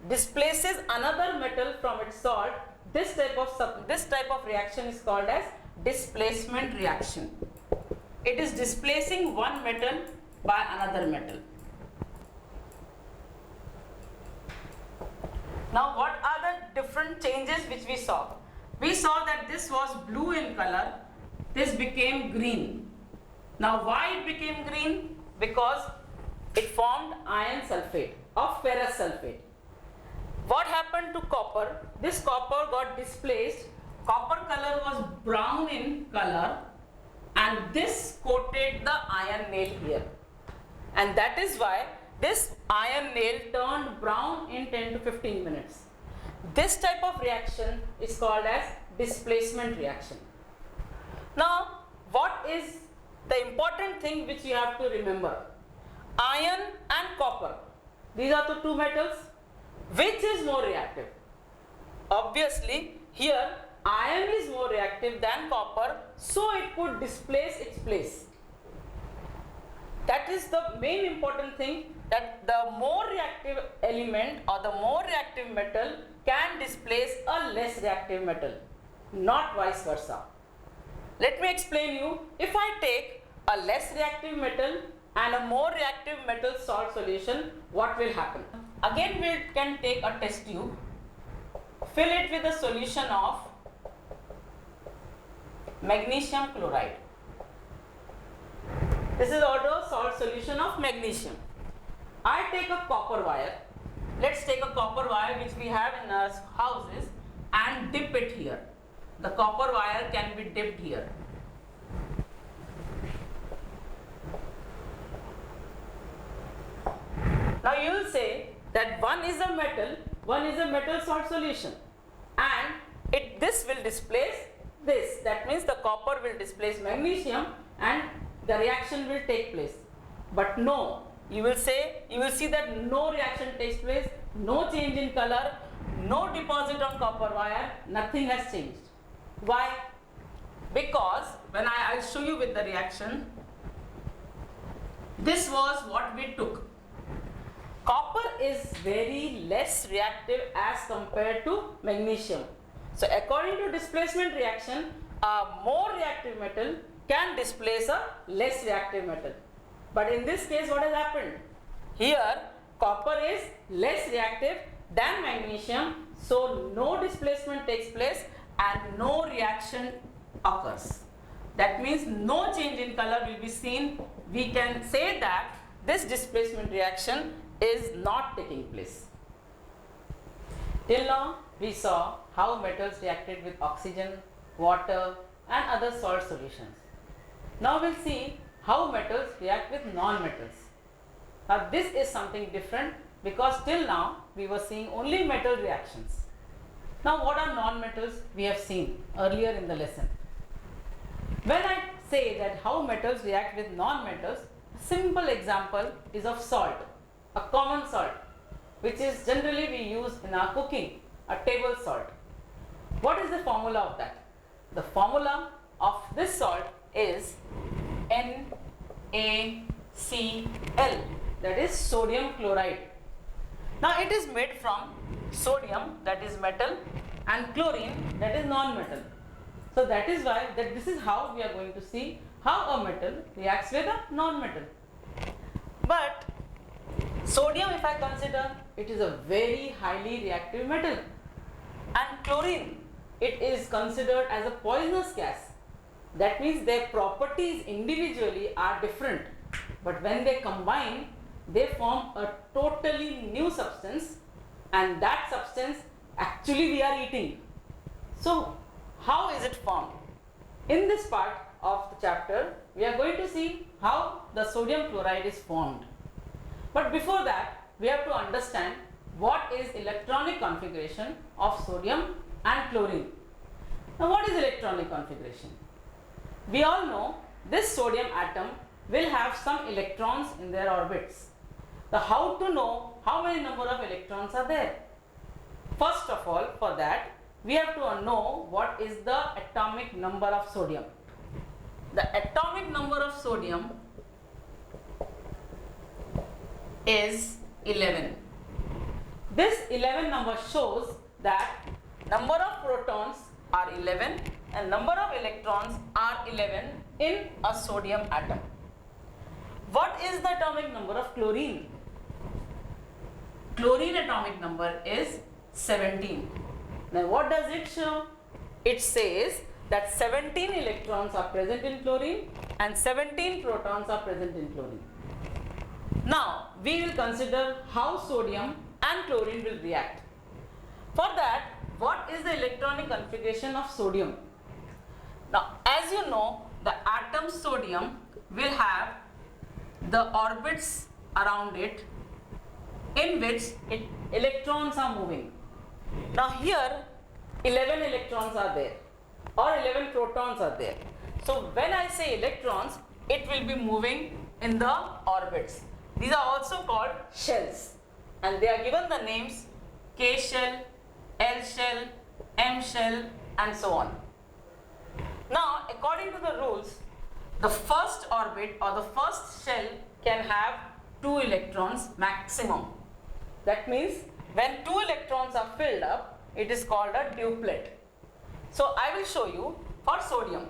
displaces another metal from its salt, this type of reaction is called as displacement reaction. It is displacing one metal by another metal. Now what are the different changes which we saw? We saw that this was blue in color, this became green. Now why it became green? Because it formed iron sulfate of ferrous sulfate. What happened to copper? This copper got displaced. Copper color was brown in color and this coated the iron nail here. And that is why this iron nail turned brown in 10 to 15 minutes. This type of reaction is called as displacement reaction. Now, what is the important thing which you have to remember? Iron and copper. These are the two metals. Which is more reactive? Obviously, here iron is more reactive than copper, so it could displace its place. That is the main important thing, that the more reactive element or the more reactive metal can displace a less reactive metal, not vice versa. Let me explain you. If I take a less reactive metal and a more reactive metal salt solution, what will happen? Again we can take a test tube, fill it with a solution of magnesium chloride. This is also salt solution of magnesium. I take a copper wire. Let's take a copper wire which we have in our houses and dip it here. The copper wire can be dipped here. Now you will say that one is a metal salt solution, and this will displace this. That means the copper will displace magnesium and the reaction will take place. But no, you will see that no reaction takes place, no change in color, no deposit on copper wire, nothing has changed. Why? Because when I'll show you with the reaction, this was what we took. Copper is very less reactive as compared to magnesium. So according to displacement reaction, a more reactive metal can displace a less reactive metal. But in this case, what has happened? Here copper is less reactive than magnesium, so no displacement takes place and no reaction occurs. That means no change in color will be seen. We can say that this displacement reaction is not taking place. Till now we saw how metals reacted with oxygen, water and other salt solutions. Now we'll see how metals react with non-metals. Now this is something different because till now we were seeing only metal reactions. Now what are non-metals? We have seen earlier in the lesson. When I say that how metals react with non-metals, simple example is of salt, a common salt, which is generally we use in our cooking, a table salt. What is the formula of that? The formula of this salt is NaCl, that is sodium chloride. Now it is made from sodium, that is metal, and chlorine, that is non-metal. So that is why this is how we are going to see how a metal reacts with a non-metal. But sodium, if I consider, it is a very highly reactive metal, and chlorine, it is considered as a poisonous gas. That means their properties individually are different, but when they combine, they form a totally new substance, and that substance actually we are eating. So how is it formed? In this part of the chapter, we are going to see how the sodium chloride is formed. But before that, we have to understand what is electronic configuration of sodium and chlorine. Now what is electronic configuration? We all know this sodium atom will have some electrons in their orbits. So how to know how many number of electrons are there? First of all, for that, we have to know what is the atomic number of sodium. The atomic number of sodium is 11. This 11 number shows that number of protons are 11 and number of electrons are 11 in a sodium atom. What is the atomic number of chlorine? Chlorine atomic number is 17. Now what does it show? It says that 17 electrons are present in chlorine and 17 protons are present in chlorine. Now we will consider how sodium and chlorine will react. For that, what is the electronic configuration of sodium? Now as you know, the atom sodium will have the orbits around it in which electrons are moving. Now here 11 electrons are there or 11 protons are there. So when I say electrons, it will be moving in the orbits. These are also called shells, and they are given the names K shell, L shell, M shell, and so on. Now according to the rules, the first orbit or the first shell can have 2 electrons maximum. That means when 2 electrons are filled up, it is called a duplet. So I will show you for sodium.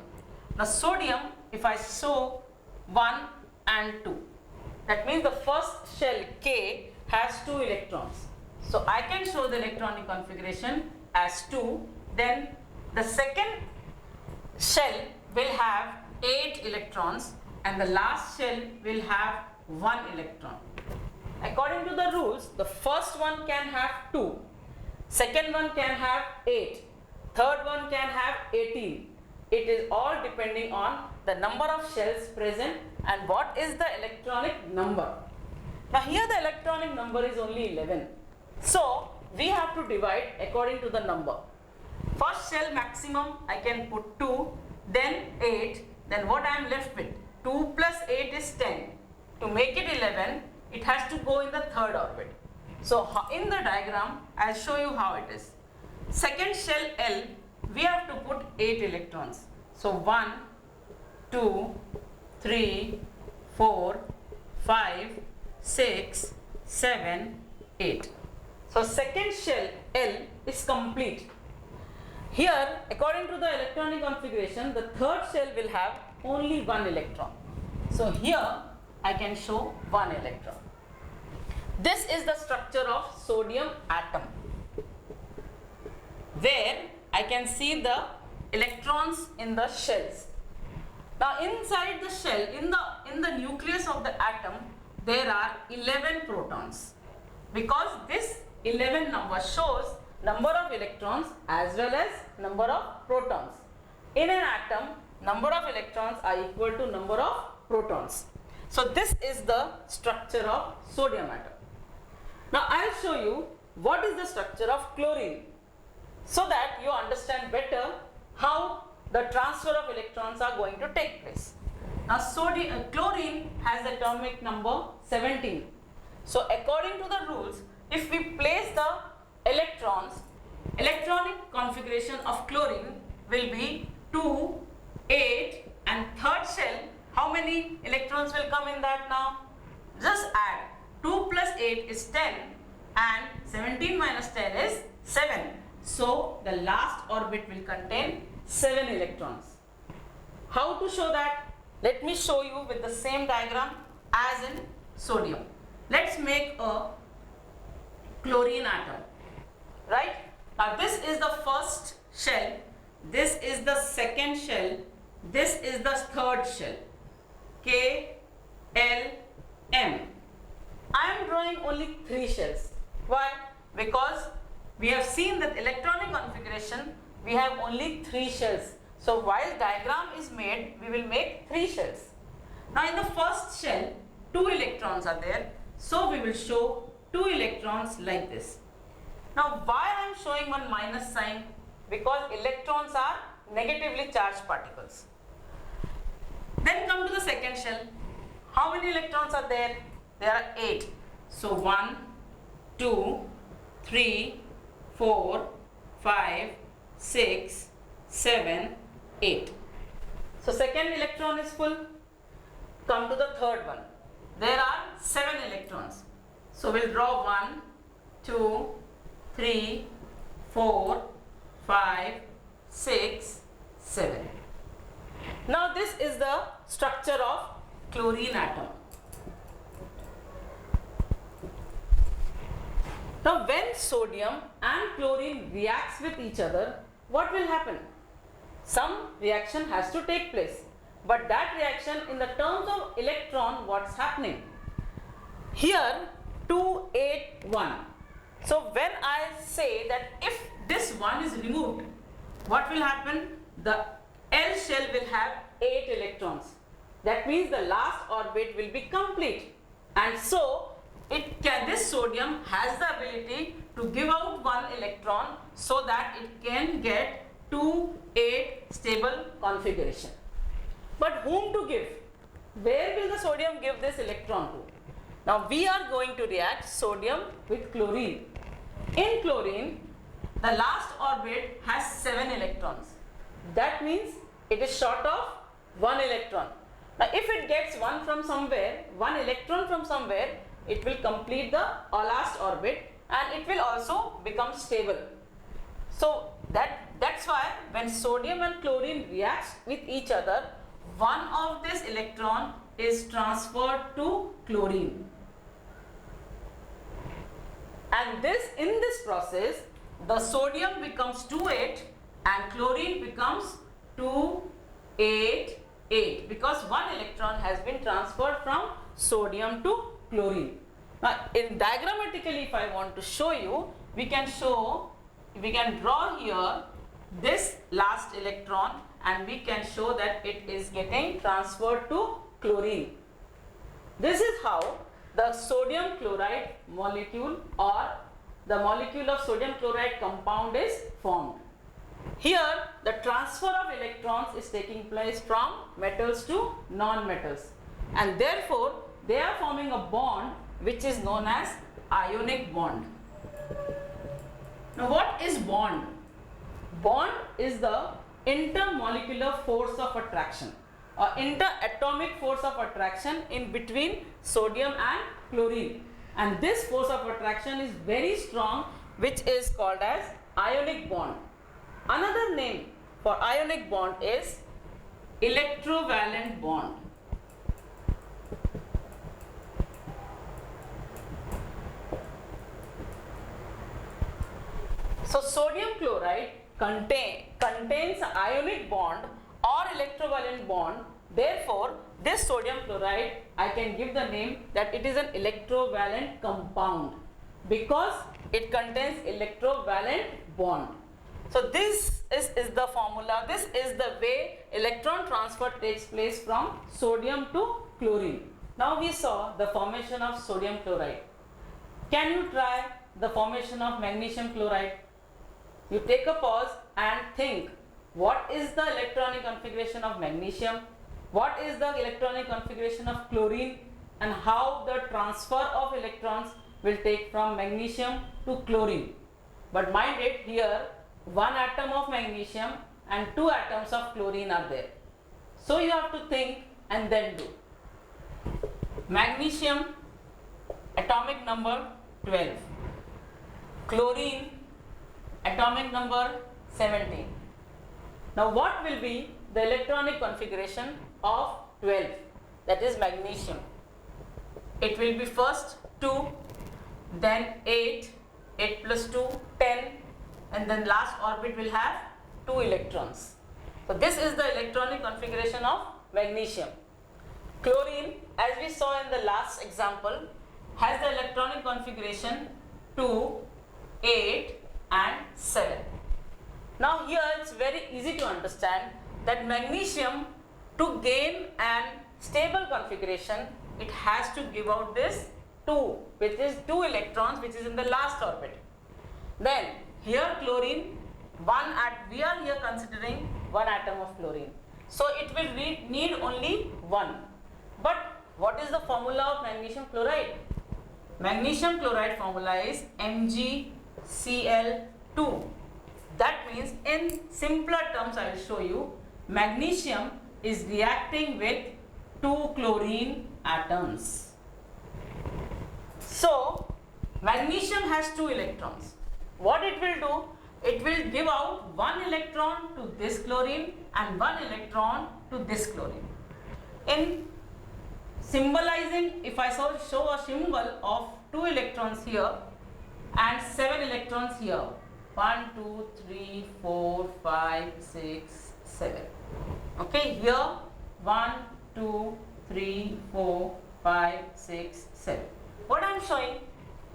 Now sodium, if I show 1 and 2, that means the first shell K has 2 electrons. So I can show the electronic configuration as 2. Then the second shell will have 8 electrons and the last shell will have 1 electron. According to the rules, the first one can have 2, second one can have 8, third one can have 18. It is all depending on the number of shells present and what is the electronic number. Now here the electronic number is only 11. So we have to divide according to the number. First shell maximum I can put 2, then 8, then what I am left with? 2 plus 8 is 10. To make it 11, it has to go in the third orbit. So in the diagram, I will show you how it is. Second shell L, we have to put 8 electrons. So 1, 2, 3, 4, 5, 6, 7, 8. So second shell L is complete. Here, according to the electronic configuration, the third shell will have only 1 electron. So here I can show 1 electron. This is the structure of sodium atom, where I can see the electrons in the shells. Now inside the shell, in the nucleus of the atom, there are 11 protons, because this 11 number shows number of electrons as well as number of protons. In an atom, number of electrons are equal to number of protons. So this is the structure of sodium atom. Now I will show you what is the structure of chlorine, so that you understand better how the transfer of electrons are going to take place. Now chlorine has the atomic number 17. So according to the rules, if we place the electrons, electronic configuration of chlorine will be 2, 8 and third shell, how many electrons will come in that now? Just add 2 plus 8 is 10 and 17 minus 10 is 7. So the last orbit will contain 7 electrons. How to show that? Let me show you with the same diagram as in sodium. Let's make a chlorine atom. Right? Now this is the first shell, this is the second shell, this is the third shell. K, L, M. I am drawing only 3 shells. Why? Because we have seen that electronic configuration, we have only 3 shells. So while diagram is made, we will make 3 shells. Now in the first shell, 2 electrons are there. So we will show 2 electrons like this. Now why I am showing one minus sign? Because electrons are negatively charged particles. Then come to the second shell. How many electrons are there? There are 8. So 1, 2, 3, 4, 5, 6, 7, 8. So second electron is full. Come to the third one. There are 7 electrons. So we'll draw 1, 2, 3, 4, 5, 6, 7. Now this is the structure of chlorine atom. Now when sodium and chlorine reacts with each other, what will happen? Some reaction has to take place. But that reaction in the terms of electron, what's happening? Here 2, 8, 1. So when I say that if this 1 is removed, what will happen? The L shell will have 8 electrons. That means the last orbit will be complete. And so this sodium has the ability to give out 1 electron so that it can get 2, 8 stable configuration. But whom to give? Where will the sodium give this electron to? Now we are going to react sodium with chlorine. In chlorine, the last orbit has 7 electrons. That means it is short of 1 electron. Now if it gets 1 from somewhere, 1 electron from somewhere, it will complete the last orbit and it will also become stable. So that's why when sodium and chlorine reacts with each other, one of this electron is transferred to chlorine. And in this process, the sodium becomes 2,8 and chlorine becomes 2,8,8 because 1 electron has been transferred from sodium to chlorine. Now, diagrammatically, if I want to show you, we can draw here this last electron and we can show that it is getting transferred to chlorine. This is how the sodium chloride molecule or the molecule of sodium chloride compound is formed. Here the transfer of electrons is taking place from metals to non-metals and therefore they are forming a bond which is known as ionic bond. Now what is bond? Bond is the intermolecular force of attraction or interatomic force of attraction in between sodium and chlorine, and this force of attraction is very strong, which is called as ionic bond. Another name for ionic bond is electrovalent bond. So sodium chloride contains ionic bond or electrovalent bond. Therefore, this sodium chloride, I can give the name that it is an electrovalent compound because it contains electrovalent bond. So this is the formula. This is the way electron transfer takes place from sodium to chlorine. Now we saw the formation of sodium chloride. Can you try the formation of magnesium chloride? You take a pause and think, what is the electronic configuration of magnesium? what is the electronic configuration of chlorine and how the transfer of electrons will take from magnesium to chlorine. But mind it, here one atom of magnesium and two atoms of chlorine are there. So you have to think and then do. Magnesium atomic number 12, chlorine atomic number 17. Now what will be the electronic configuration of 12, that is magnesium? It will be first 2, then 8, 8 plus 2, 10, and then last orbit will have 2 electrons. So this is the electronic configuration of magnesium. Chlorine, as we saw in the last example, has the electronic configuration 2, 8 and 7. Now here it's very easy to understand that magnesium, to gain an stable configuration, it has to give out this 2, which is 2 electrons, which is in the last orbit. Then here chlorine, we are here considering one atom of chlorine. So it will need only 1. But what is the formula of magnesium chloride? Magnesium chloride formula is MgCl2. That means, in simpler terms I will show you, magnesium is reacting with 2 chlorine atoms. So magnesium has 2 electrons. What it will do? It will give out 1 electron to this chlorine and 1 electron to this chlorine. In symbolizing, if I show a symbol of 2 electrons here and 7 electrons here, 1, 2, 3, 4, 5, 6, 7. Okay, here 1, 2, 3, 4, 5, 6, 7. What I am showing?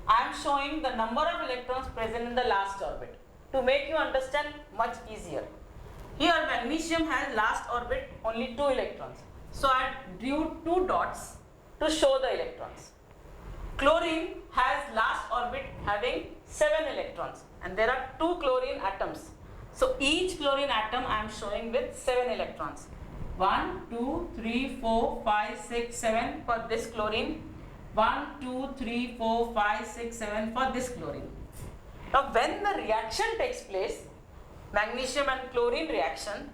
I am showing the number of electrons present in the last orbit to make you understand much easier. Here magnesium has last orbit only 2 electrons. So I drew 2 dots to show the electrons. Chlorine has last orbit having 7 electrons and there are 2 chlorine atoms. So each chlorine atom I am showing with 7 electrons. 1, 2, 3, 4, 5, 6, 7 for this chlorine. 1, 2, 3, 4, 5, 6, 7 for this chlorine. Now when the reaction takes place, magnesium and chlorine reaction,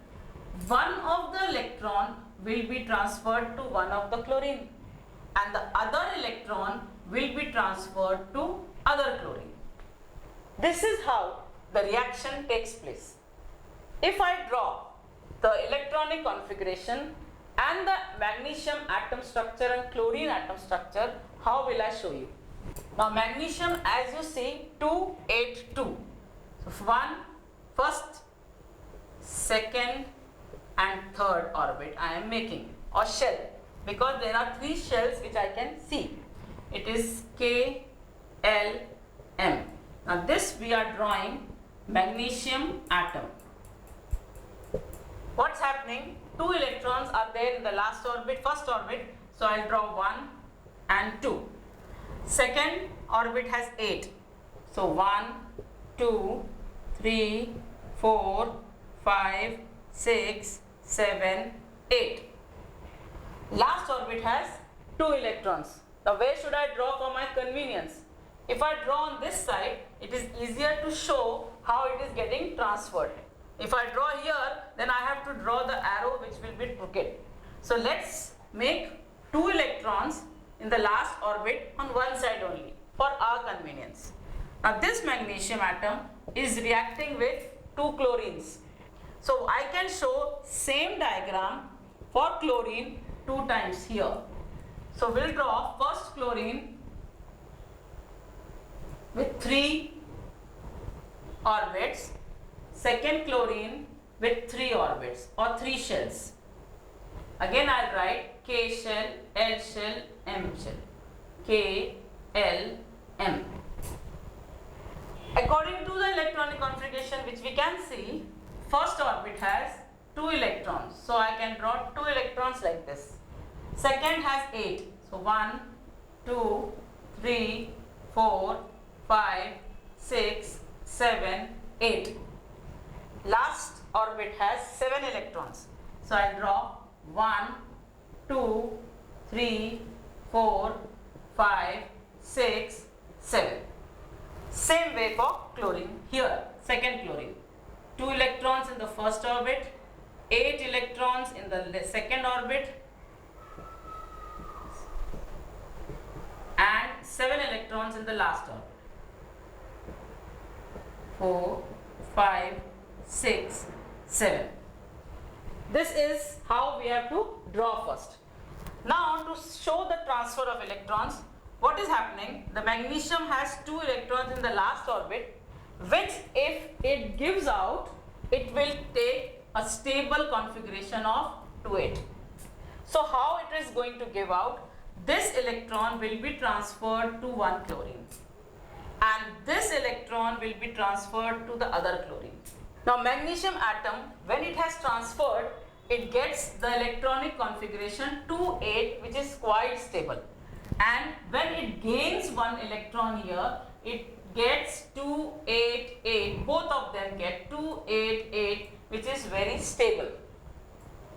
one of the electron will be transferred to one of the chlorine and the other electron will be transferred to other chlorine. This is how the reaction takes place. If I draw the electronic configuration and the magnesium atom structure and chlorine atom structure, how will I show you? Now magnesium, as you see, 2, 8, 2. So first, second and third orbit I am making, or shell, because there are 3 shells which I can see. It is K, L, M. Now this we are drawing magnesium atom. What's happening? 2 electrons are there in the last orbit, first orbit, so I'll draw 1 and 2. Second orbit has 8. So 1, 2, 3, 4, 5, 6, 7, 8. Last orbit has 2 electrons. Now where should I draw for my convenience? If I draw on this side, it is easier to show how it is getting transferred. If I draw here, then I have to draw the arrow which will be crooked. So let's make 2 electrons in the last orbit on one side only for our convenience. Now this magnesium atom is reacting with 2 chlorines. So I can show same diagram for chlorine 2 times here. So we'll draw first chlorine with 3 orbits, second chlorine with 3 orbits or 3 shells. Again I'll write K shell, L shell, M shell. K, L, M. According to the electronic configuration which we can see, first orbit has 2 electrons. So I can draw 2 electrons like this. Second has 8. So 1, 2, 3, 4, 5, 6, 7, 8. Last orbit has 7 electrons. So I draw 1, 2, 3, 4, 5, 6, 7. Same way for chlorine. Here, second chlorine. 2 electrons in the first orbit, 8 electrons in the second orbit, and 7 electrons in the last orbit. 4, 5, 6, 7. This is how we have to draw first. Now to show the transfer of electrons, what is happening? The magnesium has 2 electrons in the last orbit, which if it gives out, it will take a stable configuration of 2,8. So how it is going to give out? This electron will be transferred to one chlorine, and this electron will be transferred to the other chlorine. Now magnesium atom, when it has transferred, it gets the electronic configuration 2,8, which is quite stable. And when it gains one electron here, it gets 2,8,8. Both of them get 2,8,8, which is very stable.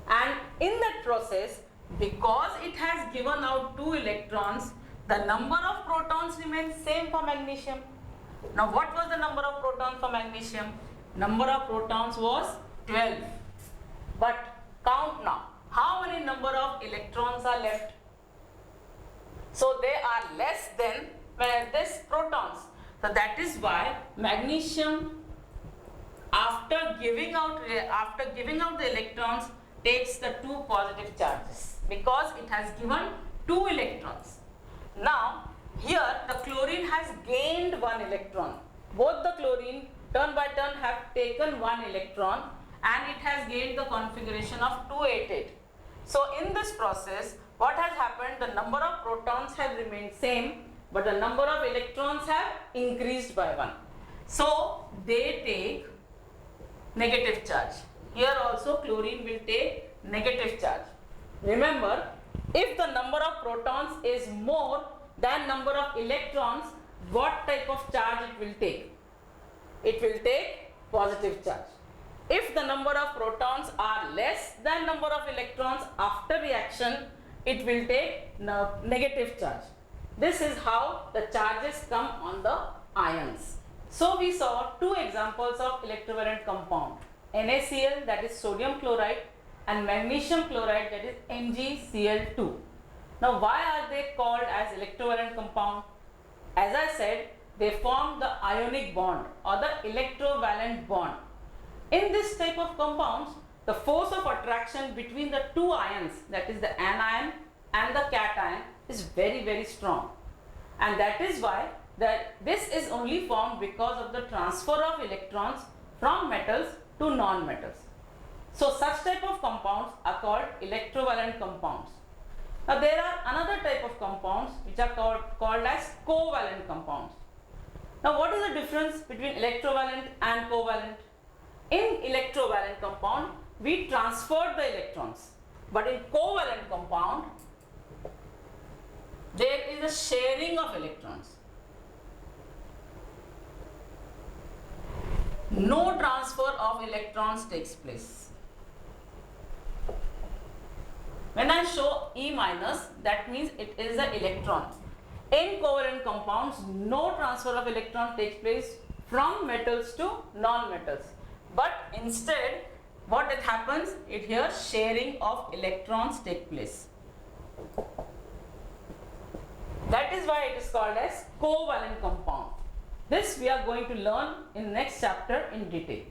And in that process, because it has given out 2 electrons, the number of protons remains same for magnesium. Now what was the number of protons for magnesium? Number of protons was 12. But count now, how many number of electrons are left? So they are less than this protons. So that is why magnesium, after giving out the electrons, takes the 2 positive charges, because it has given 2 electrons. Now here the chlorine has gained 1 electron. Both the chlorine turn by turn have taken 1 electron, and it has gained the configuration of 2,8,8. So in this process, what has happened? The number of protons have remained same, but the number of electrons have increased by 1. So they take negative charge. Here also chlorine will take negative charge. Remember, if the number of protons is more than number of electrons, what type of charge it will take? It will take positive charge. If the number of protons are less than number of electrons, after reaction, it will take negative charge. This is how the charges come on the ions. So we saw 2 examples of electrovalent compound, NaCl, that is sodium chloride, and magnesium chloride, that is MgCl2. Now why are they called as electrovalent compound? As I said, they form the ionic bond or the electrovalent bond. In this type of compounds, the force of attraction between the 2 ions, that is the anion and the cation, is very, very strong. And that is why this is only formed because of the transfer of electrons from metals to non-metals. So such type of compounds are called electrovalent compounds. Now there are another type of compounds which are called as covalent compounds. Now what is the difference between electrovalent and covalent? In electrovalent compound, we transfer the electrons, but in covalent compound, there is a sharing of electrons. No transfer of electrons takes place. When I show E minus, that means it is an electron. In covalent compounds, no transfer of electron takes place from metals to non-metals. But instead, what it happens, here sharing of electrons take place. That is why it is called as covalent compound. This we are going to learn in next chapter in detail.